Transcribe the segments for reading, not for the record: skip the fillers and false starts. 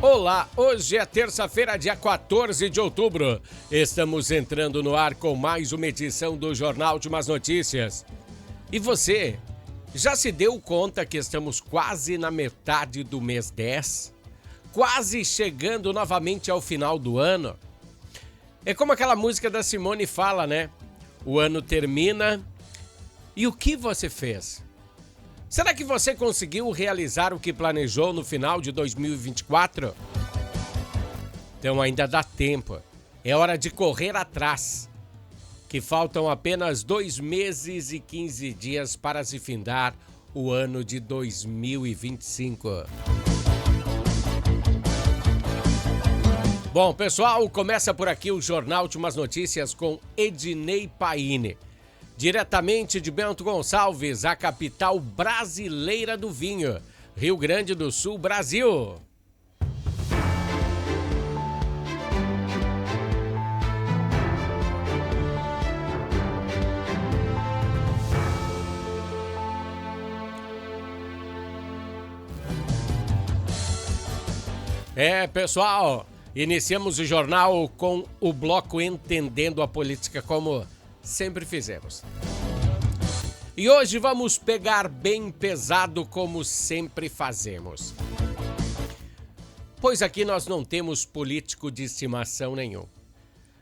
Olá, hoje é terça-feira, dia 14 de outubro. Estamos entrando no ar com mais uma edição do Jornal de Umas Notícias. E você, já se deu conta que estamos quase na metade do mês 10? Quase chegando novamente ao final do ano? É como aquela música da Simone fala, né? O ano termina e o que você fez? Será que você conseguiu realizar o que planejou no final de 2024? Então ainda dá tempo. É hora de correr atrás. Que faltam apenas 2 meses e 15 dias para se findar o ano de 2025. Bom, pessoal, começa por aqui o Jornal de Umas Notícias com Ednei Paine. Diretamente de Bento Gonçalves, a capital brasileira do vinho, Rio Grande do Sul, Brasil. Pessoal, iniciamos o jornal com o bloco Entendendo a Política, como sempre fizemos. E hoje vamos pegar bem pesado, como sempre fazemos. Pois aqui nós não temos político de estimação nenhum.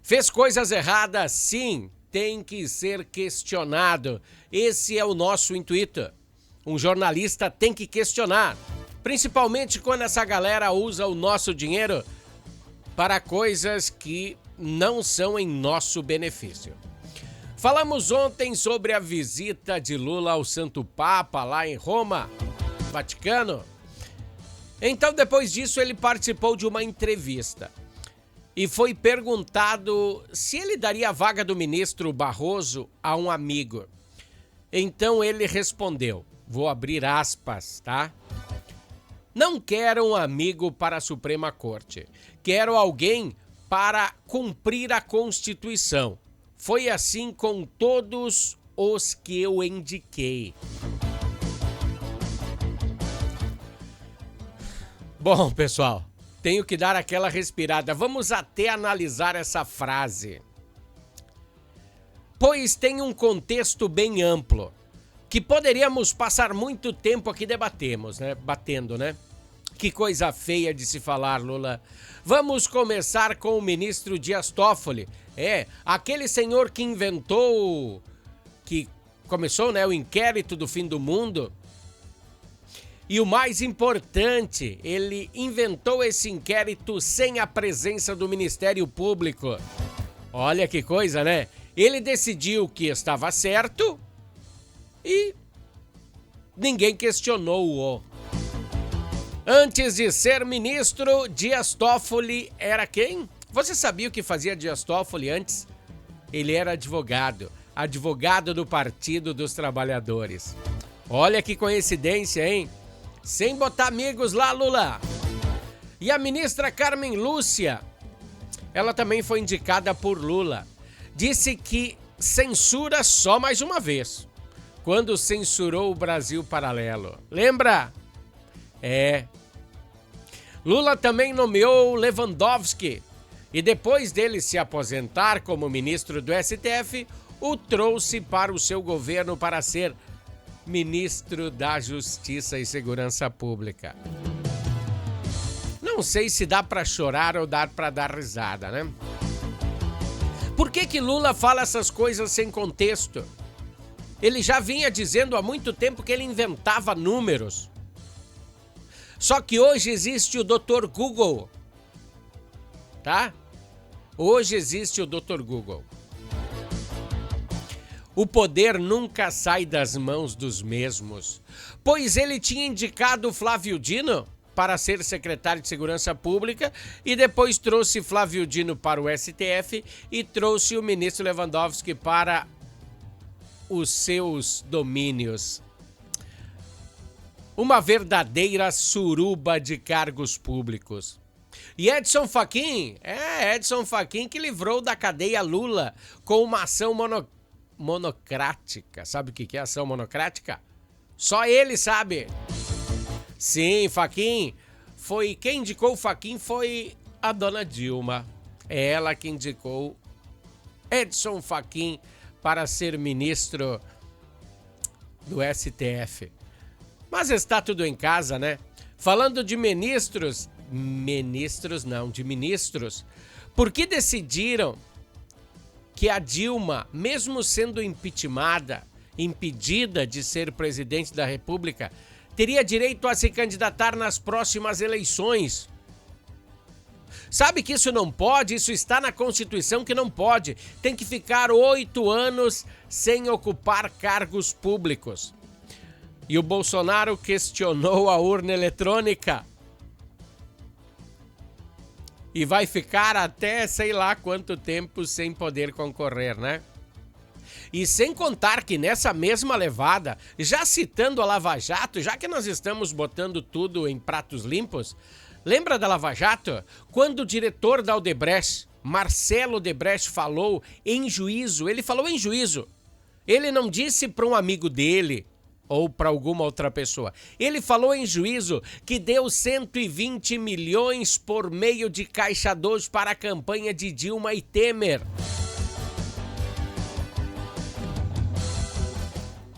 Fez coisas erradas? Sim, tem que ser questionado. Esse é o nosso intuito. Um jornalista tem que questionar, principalmente quando essa galera usa o nosso dinheiro para coisas que não são em nosso benefício. Falamos ontem sobre a visita de Lula ao Santo Papa lá em Roma, Vaticano. Então, depois disso, ele participou de uma entrevista e foi perguntado se ele daria a vaga do ministro Barroso a um amigo. Então ele respondeu, vou abrir aspas, tá? Não quero um amigo para a Suprema Corte, quero alguém para cumprir a Constituição. Foi assim com todos os que eu indiquei. Bom, pessoal, tenho que dar aquela respirada. Vamos até analisar essa frase. Pois tem um contexto bem amplo, que poderíamos passar muito tempo aqui batendo, né? Que coisa feia de se falar, Lula. Vamos começar com o ministro Dias Toffoli. Aquele senhor que começou, né, o inquérito do fim do mundo. E o mais importante, ele inventou esse inquérito sem a presença do Ministério Público. Olha que coisa, né? Ele decidiu que estava certo e ninguém questionou-o. Antes de ser ministro, Dias Toffoli era quem? Você sabia o que fazia Dias Toffoli antes? Ele era advogado do Partido dos Trabalhadores. Olha que coincidência, hein? Sem botar amigos lá, Lula. E a ministra Carmen Lúcia, ela também foi indicada por Lula. Disse que censura só mais uma vez, quando censurou o Brasil Paralelo. Lembra? Lula também nomeou Lewandowski e depois dele se aposentar como ministro do STF, o trouxe para o seu governo para ser ministro da Justiça e Segurança Pública. Não sei se dá para chorar ou dá para dar risada, né? Por que Lula fala essas coisas sem contexto? Ele já vinha dizendo há muito tempo que ele inventava números. Só que hoje existe o Dr. Google, tá? Hoje existe o Dr. Google. O poder nunca sai das mãos dos mesmos, pois ele tinha indicado Flávio Dino para ser secretário de Segurança Pública e depois trouxe Flávio Dino para o STF e trouxe o ministro Lewandowski para os seus domínios. Uma verdadeira suruba de cargos públicos. E Edson Fachin, Edson Fachin que livrou da cadeia Lula com uma ação monocrática. Sabe o que é ação monocrática? Só ele sabe. Sim, Fachin quem indicou o Fachin foi a dona Dilma. É ela que indicou Edson Fachin para ser ministro do STF. Mas está tudo em casa, né? Falando de ministros, por que decidiram que a Dilma, mesmo sendo impedida de ser presidente da República, teria direito a se candidatar nas próximas eleições? Sabe que isso não pode? Isso está na Constituição que não pode. Tem que ficar 8 anos sem ocupar cargos públicos. E o Bolsonaro questionou a urna eletrônica. E vai ficar até sei lá quanto tempo sem poder concorrer, né? E sem contar que nessa mesma levada, já citando a Lava Jato, já que nós estamos botando tudo em pratos limpos, lembra da Lava Jato? Quando o diretor da Odebrecht, Marcelo Odebrecht, falou em juízo, ele não disse para um amigo dele ou para alguma outra pessoa. Ele falou em juízo que deu 120 milhões por meio de Caixa 2 para a campanha de Dilma e Temer.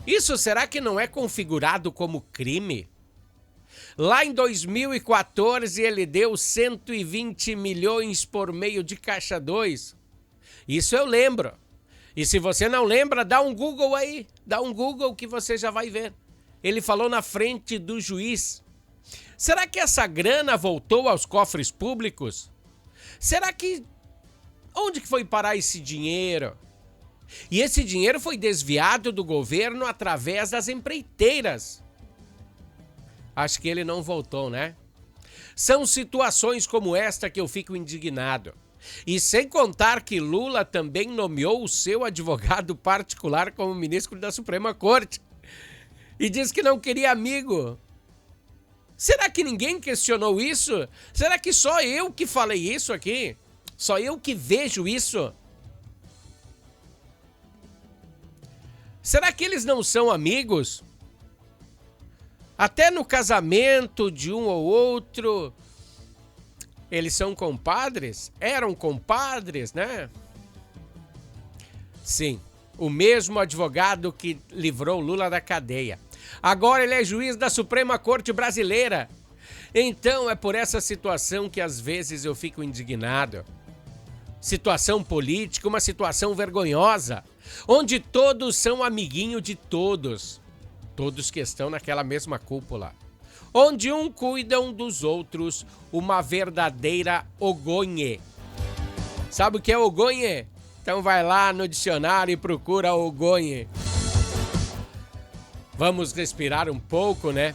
Isso será que não é configurado como crime? Lá em 2014 ele deu 120 milhões por meio de Caixa 2. Isso eu lembro. E se você não lembra, dá um Google aí. Dá um Google que você já vai ver. Ele falou na frente do juiz. Será que essa grana voltou aos cofres públicos? Será que... Onde que foi parar esse dinheiro? E esse dinheiro foi desviado do governo através das empreiteiras. Acho que ele não voltou, né? São situações como esta que eu fico indignado. E sem contar que Lula também nomeou o seu advogado particular como ministro da Suprema Corte. E diz que não queria amigo. Será que ninguém questionou isso? Será que só eu que falei isso aqui? Só eu que vejo isso? Será que eles não são amigos? Até no casamento de um ou outro, eles são compadres? Eram compadres, né? Sim, o mesmo advogado que livrou Lula da cadeia. Agora ele é juiz da Suprema Corte Brasileira. Então é por essa situação que às vezes eu fico indignado. Situação política, uma situação vergonhosa, onde todos são amiguinho de todos. Todos que estão naquela mesma cúpula. Onde um cuida um dos outros, uma verdadeira ogonhe. Sabe o que é ogonhe? Então vai lá no dicionário e procura ogonhe. Vamos respirar um pouco, né?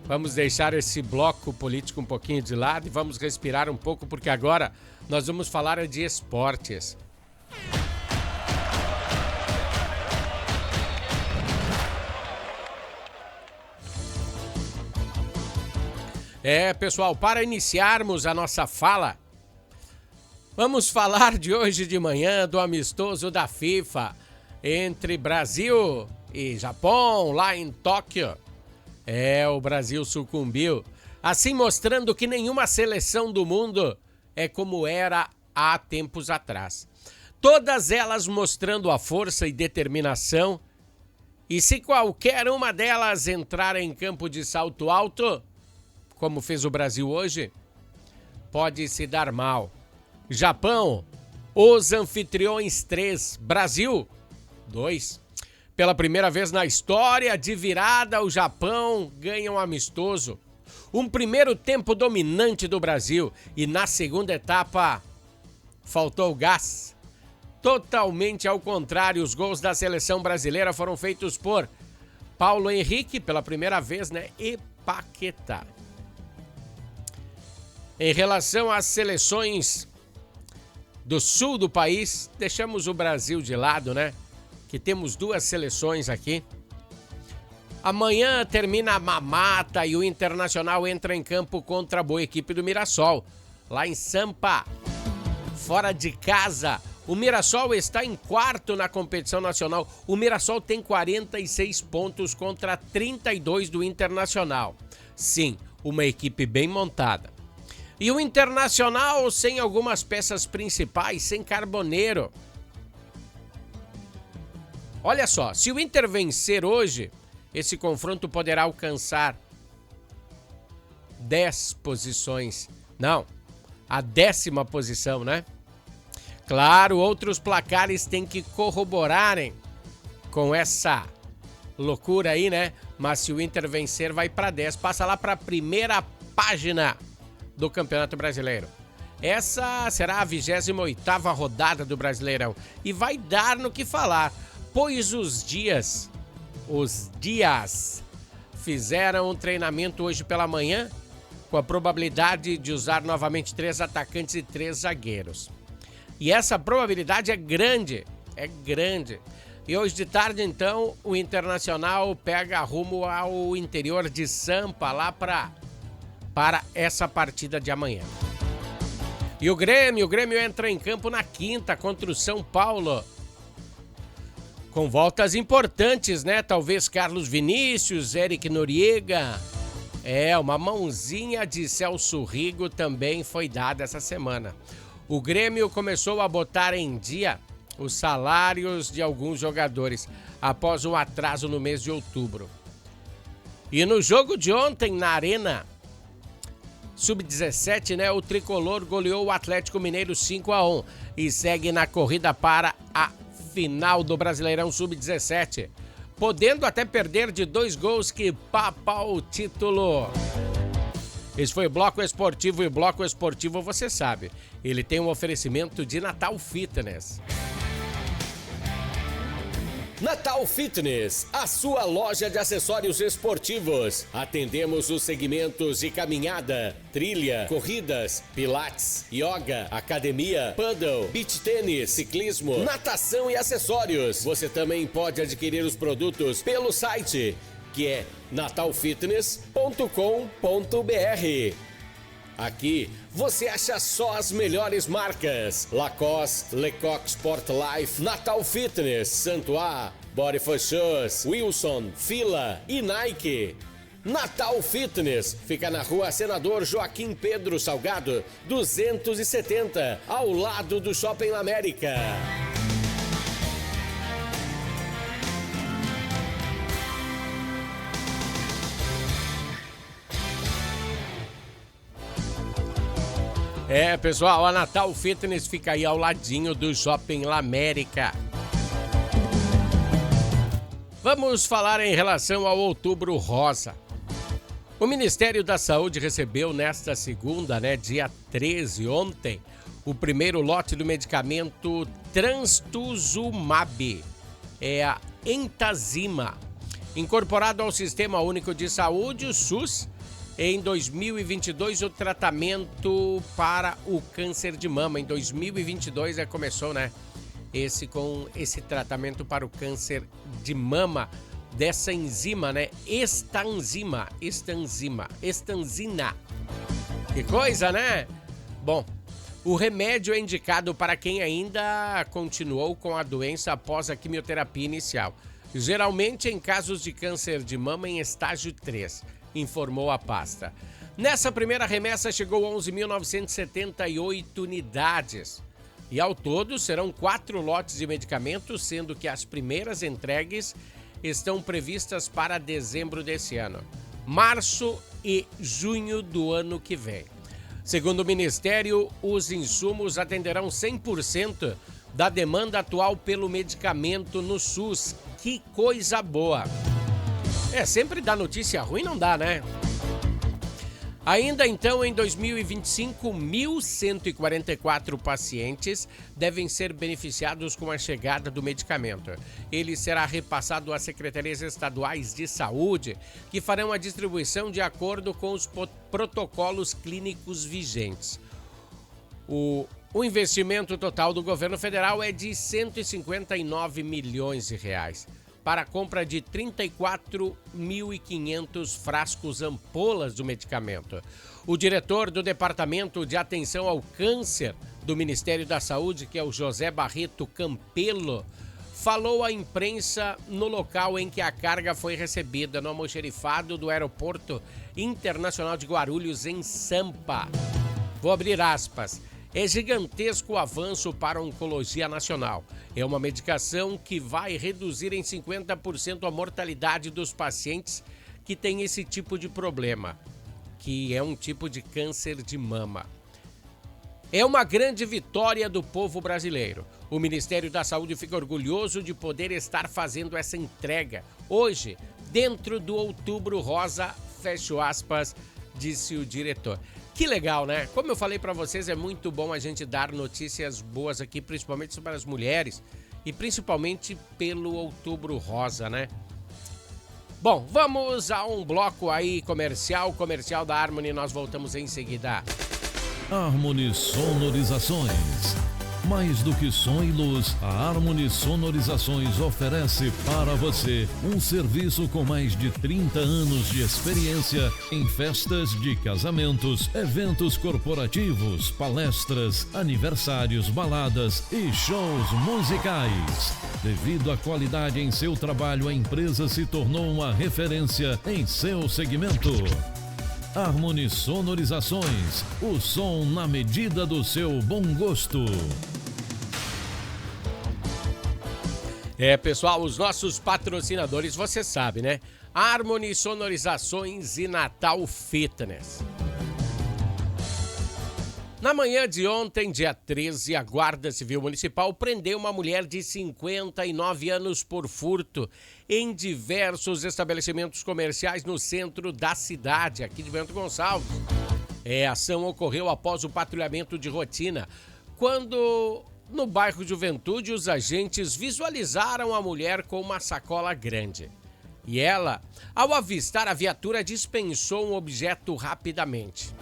Vamos deixar esse bloco político um pouquinho de lado e vamos respirar um pouco, porque agora nós vamos falar de esportes. Pessoal, para iniciarmos a nossa fala, vamos falar de hoje de manhã do amistoso da FIFA entre Brasil e Japão, lá em Tóquio. O Brasil sucumbiu, assim mostrando que nenhuma seleção do mundo é como era há tempos atrás. Todas elas mostrando a força e determinação, e se qualquer uma delas entrar em campo de salto alto, como fez o Brasil hoje, pode se dar mal. Japão, os anfitriões 3, Brasil 2. Pela primeira vez na história, de virada, o Japão ganha um amistoso. Um primeiro tempo dominante do Brasil e na segunda etapa faltou gás. Totalmente ao contrário, os gols da seleção brasileira foram feitos por Paulo Henrique, pela primeira vez, né? E Paquetá. Em relação às seleções do sul do país, deixamos o Brasil de lado, né? Que temos duas seleções aqui. Amanhã termina a mamata e o Internacional entra em campo contra a boa equipe do Mirassol, lá em Sampa, fora de casa. O Mirassol está em quarto na competição nacional. O Mirassol tem 46 pontos contra 32 do Internacional. Sim, uma equipe bem montada. E o Internacional sem algumas peças principais, sem Carboneiro. Olha só, se o Inter vencer hoje, esse confronto poderá alcançar 10 posições. Não, a 10ª posição, né? Claro, outros placares têm que corroborarem com essa loucura aí, né? Mas se o Inter vencer, vai para 10. Passa lá para a primeira página do Campeonato Brasileiro. Essa será a 28ª rodada do Brasileirão. E vai dar no que falar, pois os dias fizeram um treinamento hoje pela manhã com a probabilidade de usar novamente 3 atacantes e 3 zagueiros. E essa probabilidade é grande. E hoje de tarde, então, o Internacional pega rumo ao interior de Sampa, lá para essa partida de amanhã. E o Grêmio entra em campo na quinta contra o São Paulo. Com voltas importantes, né? Talvez Carlos Vinícius, Eric Noriega. Uma mãozinha de Celso Rigo também foi dada essa semana. O Grêmio começou a botar em dia os salários de alguns jogadores após um atraso no mês de outubro. E no jogo de ontem, na Arena Sub-17, né, o Tricolor goleou o Atlético Mineiro 5-1 e segue na corrida para a final do Brasileirão Sub-17, podendo até perder de 2 gols que papa o título. Esse foi o Bloco Esportivo, e o Bloco Esportivo, você sabe, ele tem um oferecimento de Natal Fitness. Natal Fitness, a sua loja de acessórios esportivos. Atendemos os segmentos de caminhada, trilha, corridas, pilates, yoga, academia, paddle, beach tênis, ciclismo, natação e acessórios. Você também pode adquirir os produtos pelo site, que é natalfitness.com.br. Aqui você acha só as melhores marcas: Lacoste, Lecoq Sport Life, Natal Fitness, Santois, Body for Shoes, Wilson, Fila e Nike. Natal Fitness fica na rua Senador Joaquim Pedro Salgado, 270, ao lado do Shopping América. Pessoal, a Natal Fitness fica aí ao ladinho do Shopping La América. Vamos falar em relação ao Outubro Rosa. O Ministério da Saúde recebeu nesta segunda, dia 13, ontem, o primeiro lote do medicamento Trastuzumab, a Entazima, incorporado ao Sistema Único de Saúde, o SUS. Em 2022, o tratamento para o câncer de mama. Em 2022 começou, esse tratamento para o câncer de mama dessa enzima, estanzina. Que coisa, né? Bom, o remédio é indicado para quem ainda continuou com a doença após a quimioterapia inicial, geralmente em casos de câncer de mama em estágio 3. Informou a pasta. Nessa primeira remessa chegou 11.978 unidades. E ao todo serão 4 lotes de medicamentos, sendo que as primeiras entregues estão previstas para dezembro desse ano, março e junho do ano que vem. Segundo o Ministério, os insumos atenderão 100% da demanda atual pelo medicamento no SUS. Que coisa boa! Sempre dá notícia ruim, não dá, né? Ainda então, em 2025, 1.144 pacientes devem ser beneficiados com a chegada do medicamento. Ele será repassado às secretarias estaduais de saúde, que farão a distribuição de acordo com os protocolos clínicos vigentes. O investimento total do governo federal é de 159 milhões de reais. Para a compra de 34.500 frascos ampolas do medicamento. O diretor do Departamento de Atenção ao Câncer do Ministério da Saúde, que é o José Barreto Campelo, falou à imprensa no local em que a carga foi recebida, no almoxerifado do Aeroporto Internacional de Guarulhos, em Sampa. Vou abrir aspas. É gigantesco o avanço para a oncologia nacional. É uma medicação que vai reduzir em 50% a mortalidade dos pacientes que têm esse tipo de problema, que é um tipo de câncer de mama. É uma grande vitória do povo brasileiro. O Ministério da Saúde fica orgulhoso de poder estar fazendo essa entrega hoje, dentro do Outubro Rosa, fecho aspas, disse o diretor. Que legal, né? Como eu falei para vocês, é muito bom a gente dar notícias boas aqui, principalmente sobre as mulheres e principalmente pelo Outubro Rosa, né? Bom, vamos a um bloco aí comercial da Harmony, nós voltamos em seguida. Harmony Sonorizações. Mais do que som e luz, a Harmony Sonorizações oferece para você um serviço com mais de 30 anos de experiência em festas de casamentos, eventos corporativos, palestras, aniversários, baladas e shows musicais. Devido à qualidade em seu trabalho, a empresa se tornou uma referência em seu segmento. Harmony Sonorizações, o som na medida do seu bom gosto. Pessoal, os nossos patrocinadores, você sabe, né? Harmony Sonorizações e Natal Fitness. Na manhã de ontem, dia 13, a Guarda Civil Municipal prendeu uma mulher de 59 anos por furto em diversos estabelecimentos comerciais no centro da cidade, aqui de Bento Gonçalves. A ação ocorreu após o patrulhamento de rotina, quando no bairro Juventude os agentes visualizaram a mulher com uma sacola grande. E ela, ao avistar a viatura, dispensou um objeto rapidamente.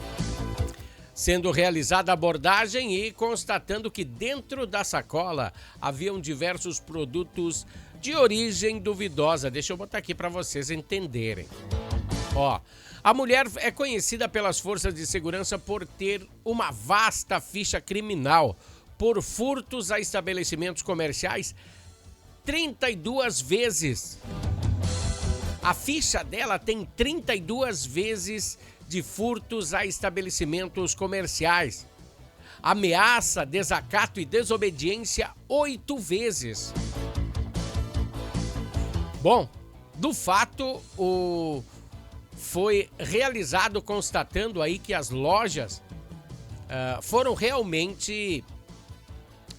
Sendo realizada a abordagem e constatando que dentro da sacola haviam diversos produtos de origem duvidosa. Deixa eu botar aqui para vocês entenderem. A mulher é conhecida pelas forças de segurança por ter uma vasta ficha criminal por furtos a estabelecimentos comerciais 32 vezes. A ficha dela tem 32 vezes de furtos a estabelecimentos comerciais. Ameaça, desacato e desobediência 8 vezes. Bom, do fato, foi realizado constatando aí que as lojas foram realmente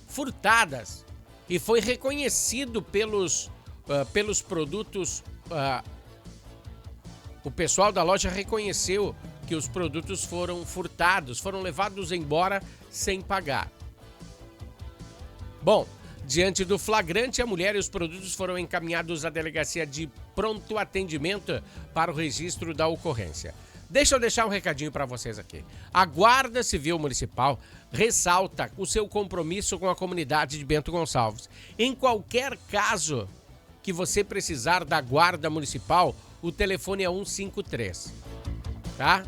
furtadas e foi reconhecido pelos produtos. O pessoal da loja reconheceu que os produtos foram furtados, foram levados embora sem pagar. Bom, diante do flagrante, a mulher e os produtos foram encaminhados à delegacia de pronto atendimento para o registro da ocorrência. Deixa eu deixar um recadinho para vocês aqui. A Guarda Civil Municipal ressalta o seu compromisso com a comunidade de Bento Gonçalves. Em qualquer caso que você precisar da Guarda Municipal, o telefone é 153, tá?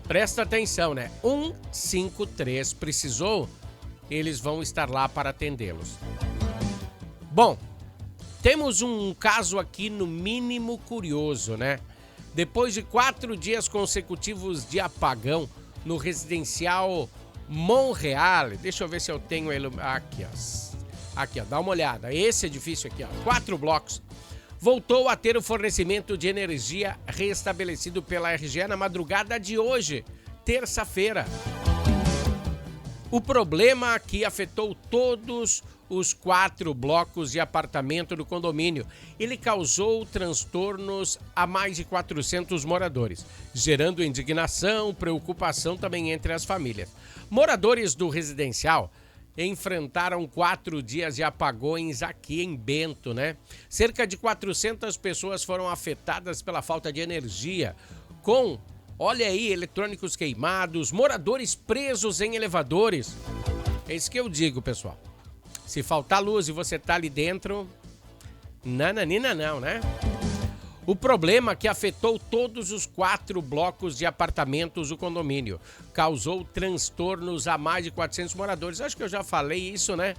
Presta atenção, né? 153, precisou? Eles vão estar lá para atendê-los. Bom, temos um caso aqui no mínimo curioso, né? Depois de 4 dias consecutivos de apagão no residencial Monreal, deixa eu ver se eu tenho ele aqui, ó. Aqui, ó, dá uma olhada. Esse edifício aqui, ó, 4 blocos. Voltou a ter o fornecimento de energia restabelecido pela RGE na madrugada de hoje, terça-feira. O problema que afetou todos os 4 blocos de apartamento do condomínio. Ele causou transtornos a mais de 400 moradores, gerando indignação, preocupação também entre as famílias. Moradores do residencial enfrentaram 4 dias de apagões aqui em Bento, né? Cerca de 400 pessoas foram afetadas pela falta de energia, com, olha aí, eletrônicos queimados, moradores presos em elevadores. É isso que eu digo, pessoal. Se faltar luz e você tá ali dentro, nananina não, né? O problema que afetou todos os 4 blocos de apartamentos do condomínio causou transtornos a mais de 400 moradores. Acho que eu já falei isso, né?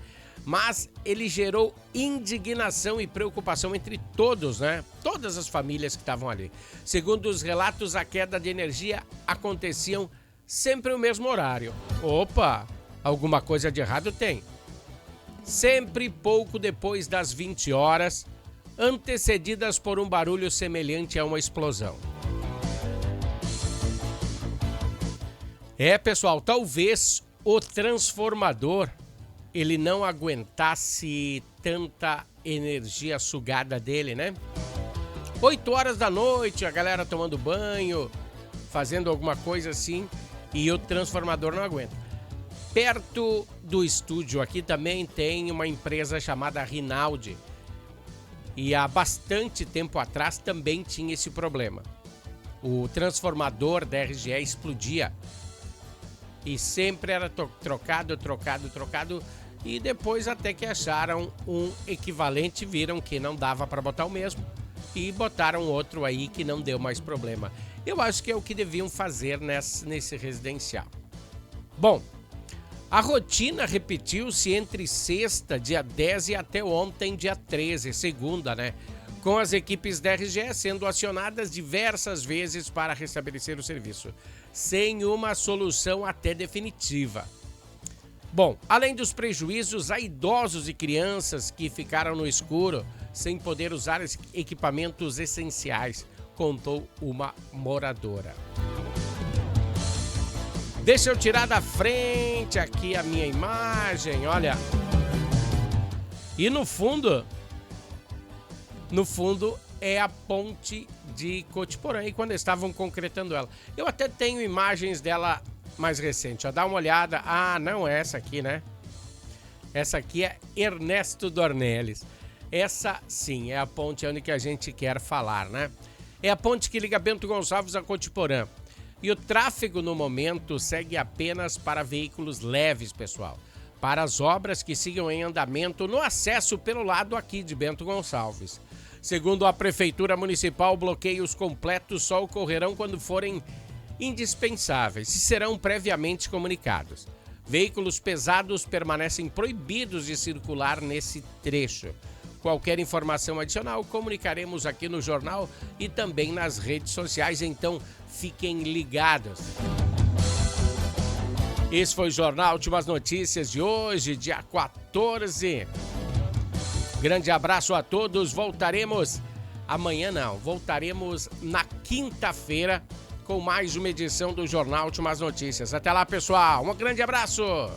mas ele gerou indignação e preocupação entre todos, né? Todas as famílias que estavam ali. Segundo os relatos, a queda de energia aconteciam sempre no mesmo horário. Opa, alguma coisa de errado tem. Sempre pouco depois das 20 horas, antecedidas por um barulho semelhante a uma explosão. Pessoal, talvez o transformador ele não aguentasse tanta energia sugada dele, né? 8 horas da noite, a galera tomando banho, fazendo alguma coisa assim, e o transformador não aguenta. Perto do estúdio aqui também tem uma empresa chamada Rinaldi. E há bastante tempo atrás também tinha esse problema. O transformador da RGE explodia. E sempre era trocado. E depois até que acharam um equivalente, viram que não dava para botar o mesmo. E botaram outro aí que não deu mais problema. Eu acho que é o que deviam fazer nesse residencial. Bom, a rotina repetiu-se entre sexta, dia 10 e até ontem, dia 13, segunda, né? Com as equipes da RGE sendo acionadas diversas vezes para restabelecer o serviço, sem uma solução até definitiva. Bom, além dos prejuízos a idosos e crianças que ficaram no escuro sem poder usar equipamentos essenciais, contou uma moradora. Deixa eu tirar da frente aqui a minha imagem, olha. E no fundo é a ponte de Cotiporã, e quando estavam concretando ela. Eu até tenho imagens dela mais recente, ó, dá uma olhada. Ah, não é essa aqui, né? Essa aqui é Ernesto Dornelles. Essa, sim, é a ponte onde que a gente quer falar, né? É a ponte que liga Bento Gonçalves a Cotiporã. E o tráfego no momento segue apenas para veículos leves, pessoal. Para as obras que sigam em andamento no acesso pelo lado aqui de Bento Gonçalves. Segundo a Prefeitura Municipal, bloqueios completos só ocorrerão quando forem indispensáveis e serão previamente comunicados. Veículos pesados permanecem proibidos de circular nesse trecho. Qualquer informação adicional comunicaremos aqui no jornal e também nas redes sociais, então fiquem ligados. Esse foi o Jornal Últimas Notícias de hoje, dia 14. Grande abraço a todos, voltaremos voltaremos na quinta-feira com mais uma edição do Jornal Últimas Notícias. Até lá, pessoal, um grande abraço!